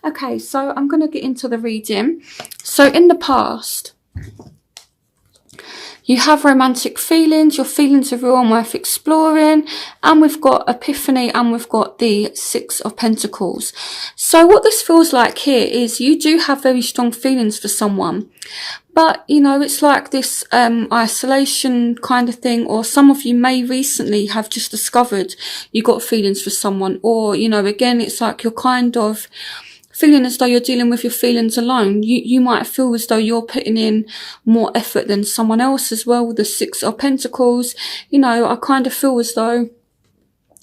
Okay, so I'm going to get into the reading. So in the past, you have romantic feelings, your feelings are real and worth exploring, and we've got Epiphany and we've got the Six of Pentacles. So what this feels like here is you do have very strong feelings for someone, but you know, it's like this isolation kind of thing, or some of you may recently have just discovered you got feelings for someone, or you know, again, it's like you're kind of feeling as though you're dealing with your feelings alone. You might feel as though you're putting in more effort than someone else as well with the Six of Pentacles. You know, I kind of feel as though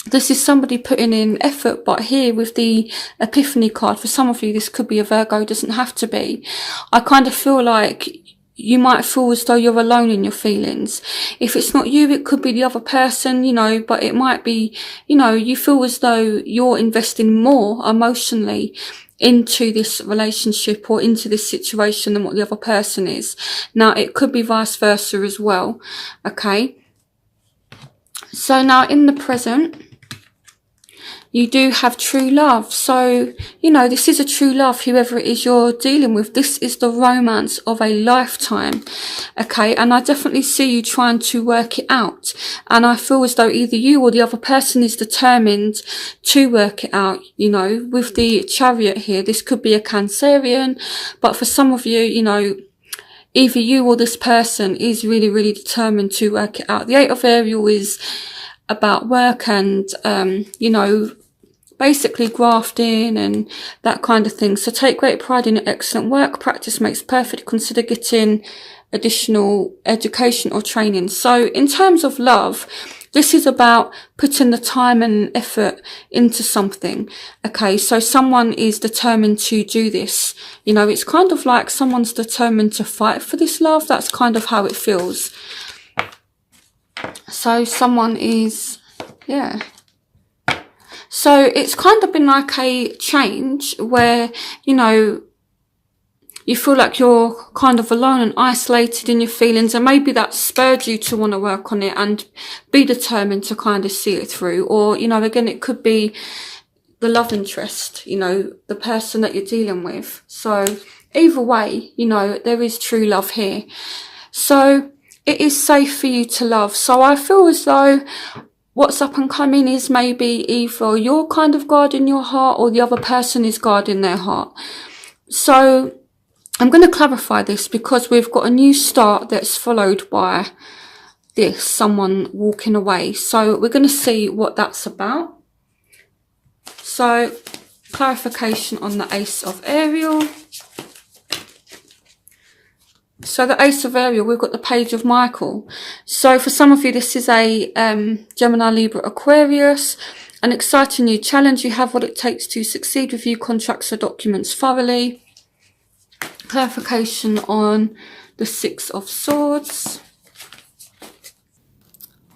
this is somebody putting in effort, but here with the Epiphany card, for some of you, this could be a Virgo, doesn't have to be. I kind of feel like you might feel as though you're alone in your feelings. If it's not you, it could be the other person, you know, but it might be, you know, you feel as though you're investing more emotionally into this relationship or into this situation than what the other person is. Now, it could be vice versa as well. Okay. So now in the present, you do have true love. So, you know, this is a true love, whoever it is you're dealing with. This is the romance of a lifetime. Okay. And I definitely see you trying to work it out. And I feel as though either you or the other person is determined to work it out. You know, with the Chariot here, this could be a Cancerian, but for some of you, you know, either you or this person is really, really determined to work it out. The Eight of Ariel is about work and, you know, basically grafting and that kind of thing. So take great pride in your excellent work. Practice makes perfect. Consider getting additional education or training. So in terms of love, this is about putting the time and effort into something. Okay, so someone is determined to do this. You know, it's kind of like someone's determined to fight for this love. That's kind of how it feels. So someone is, yeah. So it's kind of been like a change where, you know, you feel like you're kind of alone and isolated in your feelings, and maybe that spurred you to want to work on it and be determined to kind of see it through. Or, you know, again, it could be the love interest, you know, the person that you're dealing with. So either way, you know, there is true love here. So it is safe for you to love. So I feel as though what's up and coming is maybe either you're kind of guarding your heart or the other person is guarding their heart. So I'm going to clarify this because we've got a new start that's followed by this, someone walking away. So we're going to see what that's about. So clarification on the Ace of Ariel. So the Ace of Ariel, we've got the Page of Michael. So for some of you, this is a Gemini, Libra, Aquarius. An exciting new challenge. You have what it takes to succeed. Review contracts or documents thoroughly. Clarification on the Six of Swords.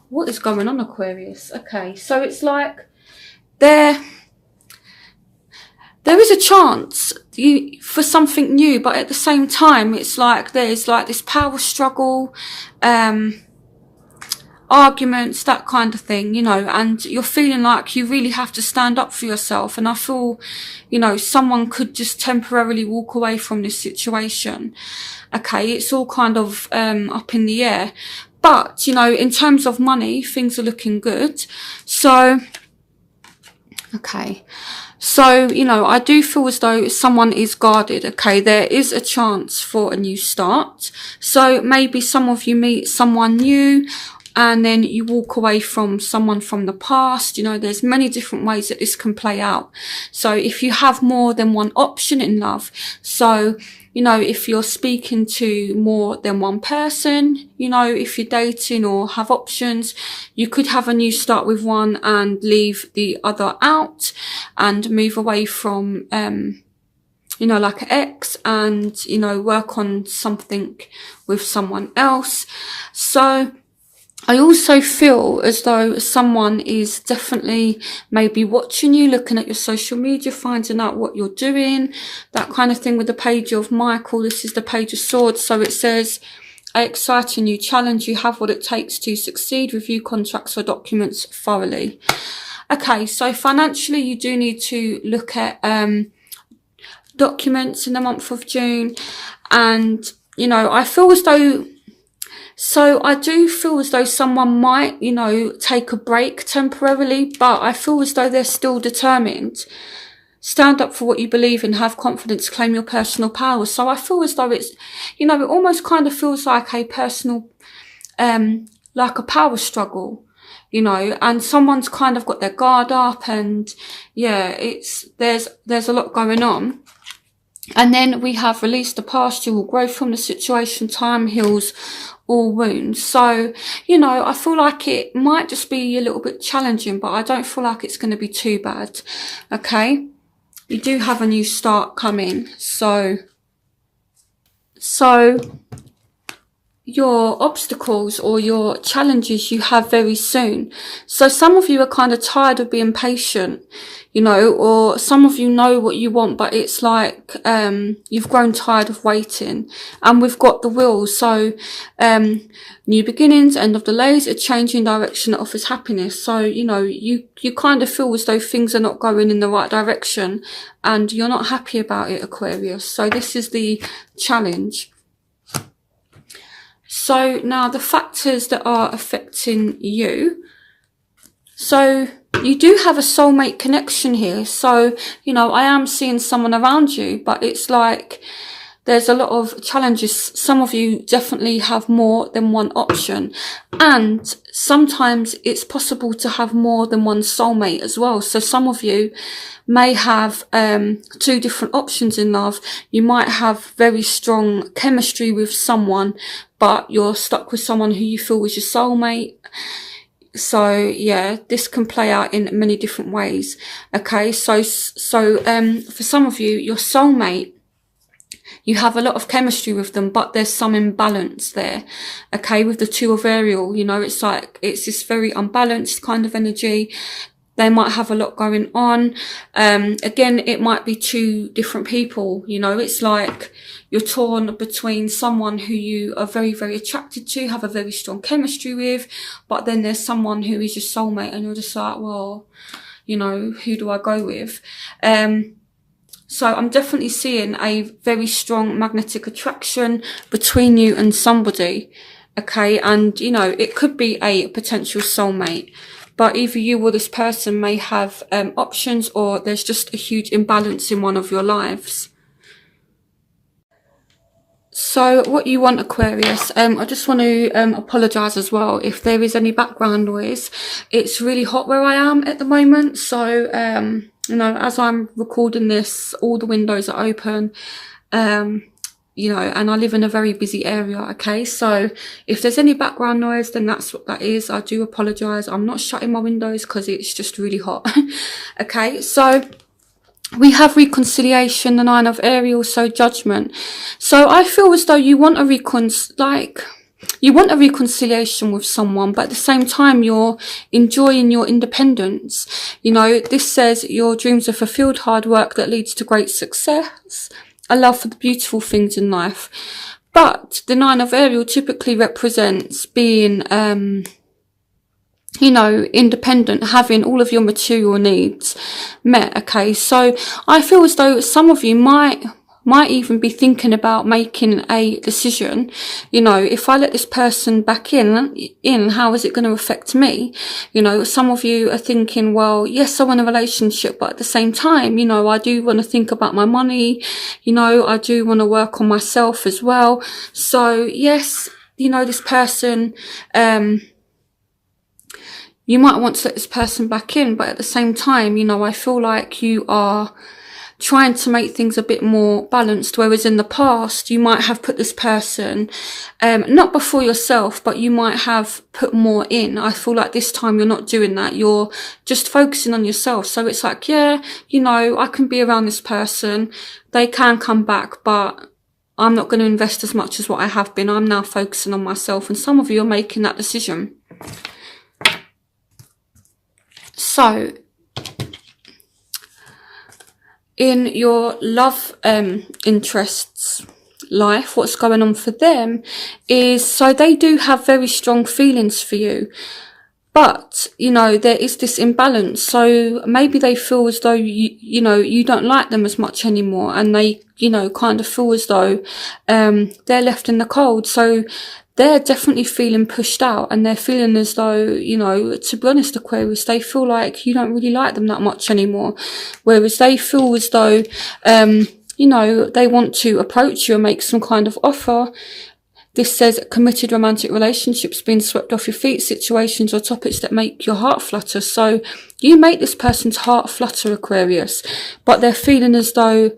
What is going on, Aquarius? Okay, so it's like there is a chance for something new, but at the same time, it's like there's like this power struggle, arguments, that kind of thing, you know, and you're feeling like you really have to stand up for yourself. And I feel, you know, someone could just temporarily walk away from this situation. Okay, it's all kind of up in the air. But, you know, in terms of money, things are looking good. So, okay. So, you know, I do feel as though someone is guarded, okay? There is a chance for a new start. So maybe some of you meet someone new and then you walk away from someone from the past. You know, there's many different ways that this can play out. So if you have more than one option in love, so, you know, if you're speaking to more than one person, you know, if you're dating or have options, you could have a new start with one and leave the other out and move away from, you know, like an ex and, you know, work on something with someone else. So I also feel as though someone is definitely maybe watching you, looking at your social media, finding out what you're doing, that kind of thing. With the Page of Michael, this is the Page of Swords. So it says, an exciting new challenge. You have what it takes to succeed. Review contracts or documents thoroughly. Okay, so financially, you do need to look at documents in the month of June. And, you know, I feel as though, so I do feel as though someone might, you know, take a break temporarily, but I feel as though they're still determined. Stand up for what you believe in, have confidence, claim your personal power. So I feel as though it's, you know, it almost kind of feels like a personal, like a power struggle, you know, and someone's kind of got their guard up, and yeah, there's a lot going on. And then we have released the past, you will grow from the situation, time heals all wounds. So, you know, I feel like it might just be a little bit challenging, but I don't feel like it's going to be too bad. Okay. You do have a new start coming. So your obstacles or your challenges you have very soon. So some of you are kind of tired of being patient, you know, or some of you know what you want, but it's like, you've grown tired of waiting. And we've got the wheel. So, new beginnings, end of delays, a change in direction that offers happiness. So, you know, you kind of feel as though things are not going in the right direction and you're not happy about it, Aquarius. So this is the challenge. So now the factors that are affecting you. So you do have a soulmate connection here. So, you know, I am seeing someone around you, but it's like there's a lot of challenges. Some of you definitely have more than one option. And sometimes it's possible to have more than one soulmate as well. So some of you may have two different options in love. You might have very strong chemistry with someone, but you're stuck with someone who you feel is your soulmate. So yeah, this can play out in many different ways. Okay, so for some of you, your soulmate, you have a lot of chemistry with them, but there's some imbalance there. Okay, with the Two of Ariel, you know, it's like, it's this very unbalanced kind of energy. They might have a lot going on. Again, it might be two different people. You know, it's like you're torn between someone who you are very, very attracted to, have a very strong chemistry with, but then there's someone who is your soulmate and you're just like, well, you know, who do I go with? So I'm definitely seeing a very strong magnetic attraction between you and somebody. Okay. And, you know, it could be a potential soulmate. But either you or this person may have options, or there's just a huge imbalance in one of your lives. So what you want, Aquarius, I just want to apologise as well if there is any background noise. It's really hot where I am at the moment. So, you know, as I'm recording this, all the windows are open. You know, and I live in a very busy area, okay? So if there's any background noise, then that's what that is. I do apologise. I'm not shutting my windows because it's just really hot. Okay, so we have reconciliation, the Nine of Ariel, so judgment. So I feel as though you want a reconciliation with someone, but at the same time, you're enjoying your independence. You know, this says your dreams are fulfilled, hard work that leads to great success, a love for the beautiful things in life. But the Nine of Ariel typically represents being, you know, independent, having all of your material needs met. Okay, so I feel as though some of you might even be thinking about making a decision. You know, if I let this person back in, how is it going to affect me? You know, some of you are thinking, well, yes, I want a relationship, but at the same time, you know, I do want to think about my money. You know, I do want to work on myself as well. So yes, you know, this person, you might want to let this person back in, but at the same time, you know, I feel like you are trying to make things a bit more balanced, whereas in the past you might have put this person not before yourself, but you might have put more in. I feel like this time you're not doing that. You're just focusing on yourself. So it's like, yeah, you know, I can be around this person, they can come back, but I'm not going to invest as much as what I have been. I'm now focusing on myself, and some of you are making that decision. So in your love interests life, what's going on for them is, so they do have very strong feelings for you, But, you know, there is this imbalance. So maybe they feel as though, you don't like them as much anymore. And they, kind of feel as though, they're left in the cold. So they're definitely feeling pushed out, and they're feeling as though, to be honest, Aquarius, they feel like you don't really like them that much anymore. Whereas they feel as though, they want to approach you and make some kind of offer. This says committed romantic relationships, being swept off your feet, situations or topics that make your heart flutter. So you make this person's heart flutter, Aquarius, but they're feeling as though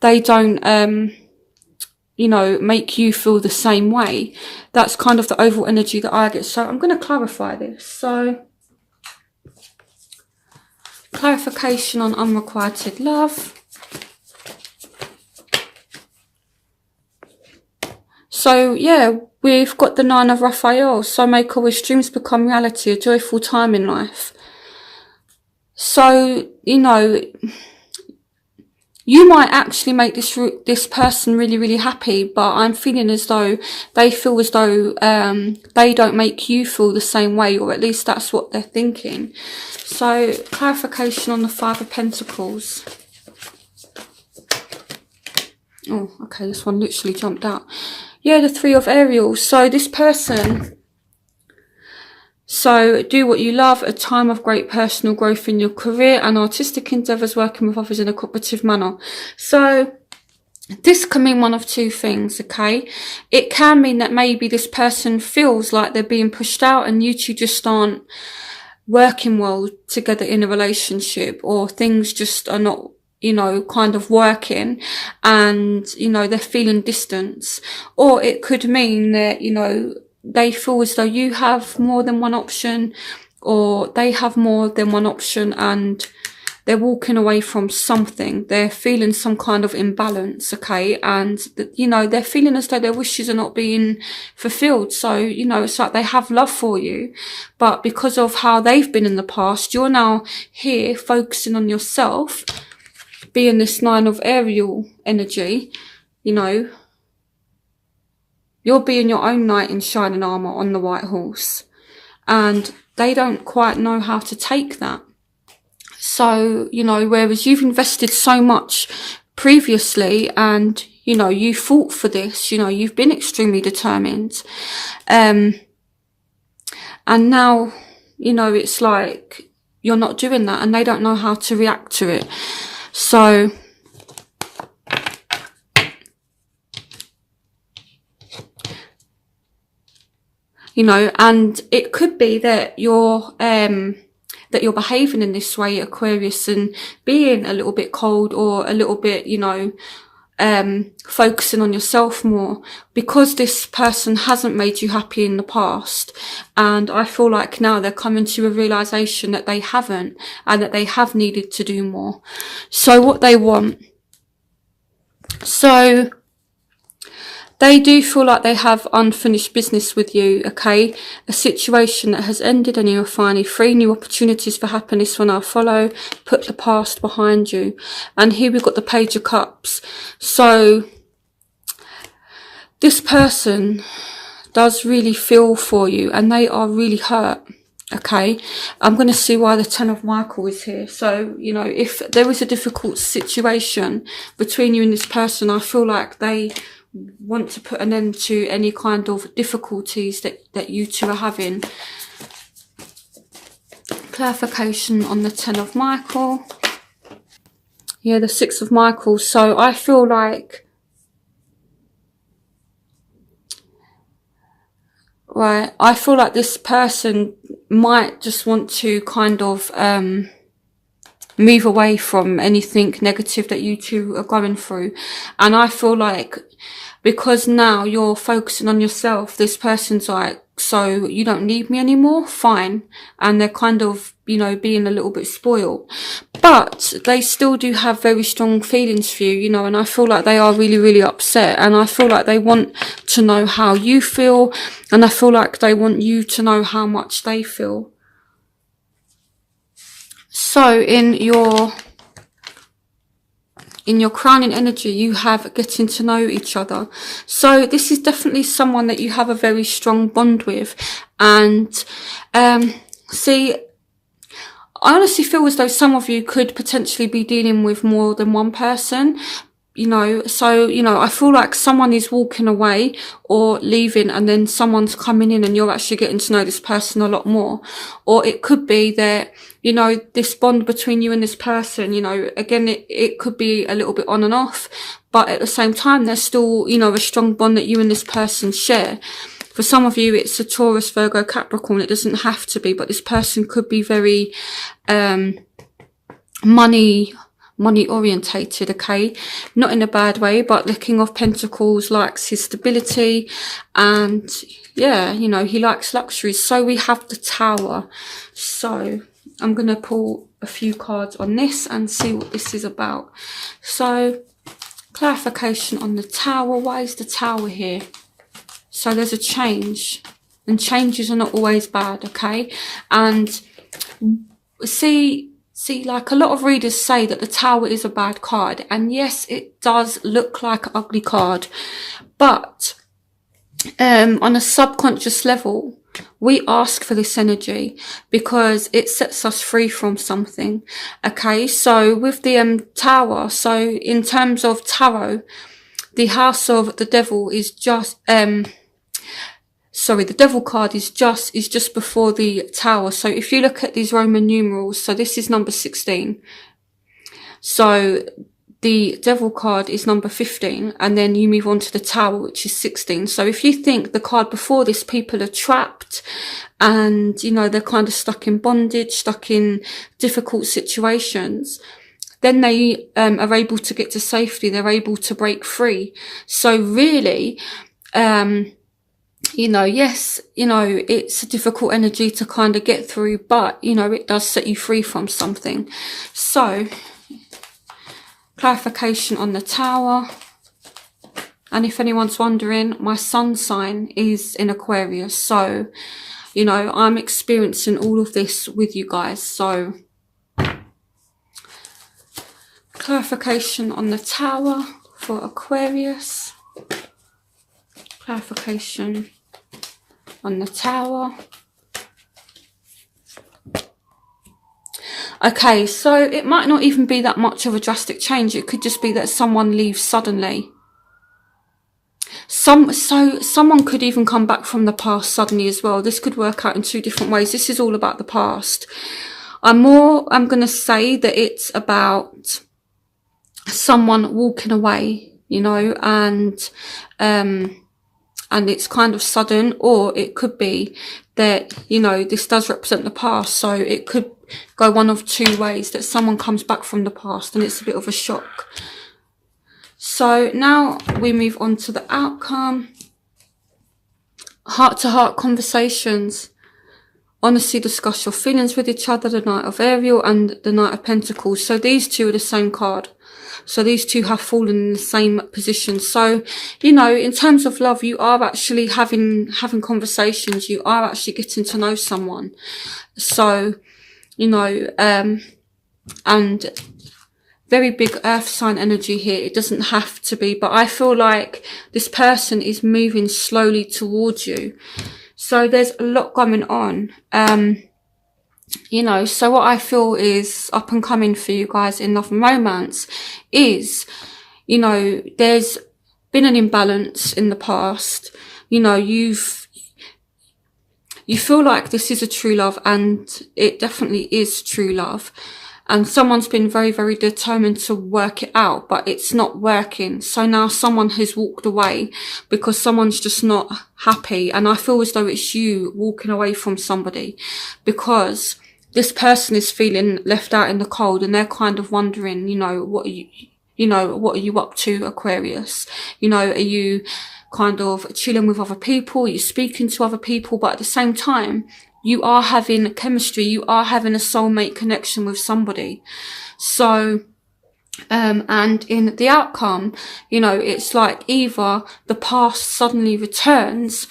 they don't, make you feel the same way. That's kind of the overall energy that I get. So I'm going to clarify this. So clarification on unrequited love. So, yeah, we've got the Nine of Raphael. So make all wish dreams become reality, a joyful time in life. So, you might actually make this person really, really happy, but I'm feeling as though they feel as though they don't make you feel the same way, or at least that's what they're thinking. So, clarification on the Five of Pentacles. Oh, okay, this one literally jumped out. Yeah, the Three of Ariels. So this person, so do what you love, a time of great personal growth in your career and artistic endeavours, working with others in a cooperative manner. So this can mean one of two things, okay? It can mean that maybe this person feels like they're being pushed out and you two just aren't working well together in a relationship, or things just are not, kind of working, and, they're feeling distance. Or it could mean that, they feel as though you have more than one option, or they have more than one option, and they're walking away from something. They're feeling some kind of imbalance, okay? And, they're feeling as though their wishes are not being fulfilled. So, it's like they have love for you, but because of how they've been in the past, you're now here focusing on yourself, being this Nine of Ariel energy, you're being your own knight in shining armour on the white horse, and they don't quite know how to take that. So, whereas you've invested so much previously and, you fought for this, you've been extremely determined. And now, it's like you're not doing that, and they don't know how to react to it. So, and it could be that you're behaving in this way, Aquarius, and being a little bit cold, or a little bit, focusing on yourself more, because this person hasn't made you happy in the past. And I feel like now they're coming to a realization that they haven't, and that they have needed to do more. So what they want, so they do feel like they have unfinished business with you, okay? A situation that has ended and you're finally free. New opportunities for happiness will now follow. Put the past behind you. And here we've got the Page of Cups. So this person does really feel for you, and they are really hurt, okay? I'm going to see why the Ten of Michael is here. So, if there is a difficult situation between you and this person, I feel like they want to put an end to any kind of difficulties that you two are having. Clarification on the Ten of Michael. Yeah, the Six of Michael. So I feel like, right, I feel like this person might just want to kind of move away from anything negative that you two are going through. And I feel like, because now you're focusing on yourself, this person's like, so you don't need me anymore? Fine. And they're kind of, being a little bit spoiled. But they still do have very strong feelings for you, and I feel like they are really, really upset. And I feel like they want to know how you feel. And I feel like they want you to know how much they feel. So in your crowning energy, you have getting to know each other. So this is definitely someone that you have a very strong bond with. And see, I honestly feel as though some of you could potentially be dealing with more than one person, you know. So, you know, I feel like someone is walking away or leaving, and then someone's coming in and you're actually getting to know this person a lot more. Or it could be that, you know, this bond between you and this person, you know, again, it could be a little bit on and off, but at the same time, there's still, you know, a strong bond that you and this person share. For some of you, it's a Taurus, Virgo, Capricorn. It doesn't have to be, but this person could be very money orientated, okay? Not in a bad way, but the King of Pentacles likes his stability, and yeah, you know, he likes luxuries. So we have the Tower. So I'm going to pull a few cards on this and see what this is about. So clarification on the Tower. Why is the Tower here? So there's a change, and changes are not always bad, okay? And see, like a lot of readers say that the Tower is a bad card. And yes, it does look like an ugly card. But on a subconscious level, we ask for this energy because it sets us free from something, okay? So with the Tower, so in terms of tarot, the House of the Devil is just... the Devil card is just before the Tower. So if you look at these Roman numerals, so this is number 16. So the Devil card is number 15, and then you move on to the Tower, which is 16. So if you think the card before this, people are trapped and, you know, they're kind of stuck in bondage, stuck in difficult situations, then they are able to get to safety. They're able to break free. So really, you know, yes, you know, it's a difficult energy to kind of get through, but, you know, it does set you free from something. So, clarification on the Tower. And if anyone's wondering, my sun sign is in Aquarius. So, you know, I'm experiencing all of this with you guys. So, clarification on the Tower for Aquarius. Clarification on the Tower. Okay, so it might not even be that much of a drastic change. It could just be that someone leaves suddenly. So someone could even come back from the past suddenly as well. This could work out in two different ways. This is all about the past. I'm going to say that it's about someone walking away, you know, and it's kind of sudden, or it could be that, you know, this does represent the past. So it could go one of two ways, that someone comes back from the past and it's a bit of a shock. So now we move on to the outcome. Heart-to-heart conversations. Honestly discuss your feelings with each other, the Knight of Ariel and the Knight of Pentacles. So these two are the same card. So these two have fallen in the same position. So, you know, in terms of love, you are actually having conversations. You are actually getting to know someone. So, you know, and very big earth sign energy here. It doesn't have to be, but I feel like this person is moving slowly towards you. So there's a lot going on. You know, so what I feel is up and coming for you guys in love and romance is, you know, there's been an imbalance in the past. You know, you feel like this is a true love, and it definitely is true love. And someone's been very, very determined to work it out, but it's not working. So now someone has walked away because someone's just not happy. And I feel as though it's you walking away from somebody, because this person is feeling left out in the cold, and they're kind of wondering, you know, what are you up to, Aquarius? You know, are you kind of chilling with other people? Are you speaking to other people? But at the same time, you are having chemistry. You are having a soulmate connection with somebody. So, and in the outcome, you know, it's like either the past suddenly returns,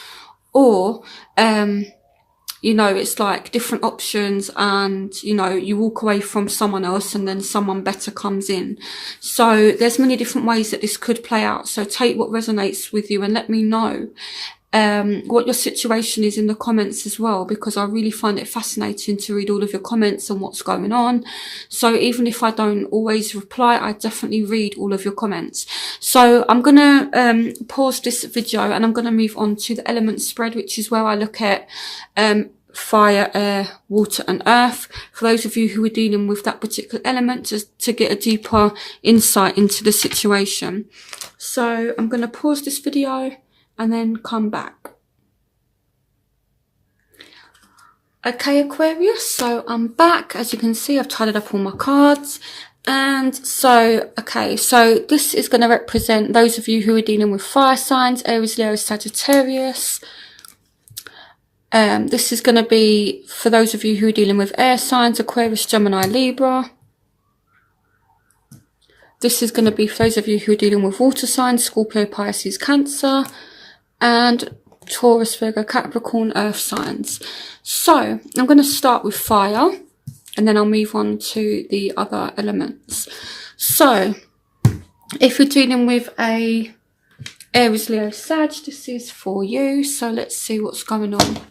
or, you know, it's like different options, and, you know, you walk away from someone else and then someone better comes in. So there's many different ways that this could play out. So take what resonates with you and let me know. what your situation is in the comments as well, because I really find it fascinating to read all of your comments and what's going on. So even if I don't always reply, I definitely read all of your comments. So I'm gonna pause this video and I'm gonna move on to the element spread, which is where I look at fire, air, water and earth, for those of you who are dealing with that particular element, just to get a deeper insight into the situation. So I'm going to pause this video and then come back. Okay, Aquarius, so I'm back. As you can see, I've tidied up all my cards. And so, okay, so this is going to represent those of you who are dealing with fire signs, Aries, Leo, Sagittarius. This is going to be for those of you who are dealing with air signs, Aquarius, Gemini, Libra. This is going to be for those of you who are dealing with water signs, Scorpio, Pisces, Cancer, and Taurus, Virgo, Capricorn, earth signs. So I'm going to start with fire and then I'll move on to the other elements. So if you're dealing with a Aries, Leo, Sag, this is for you. So let's see what's going on.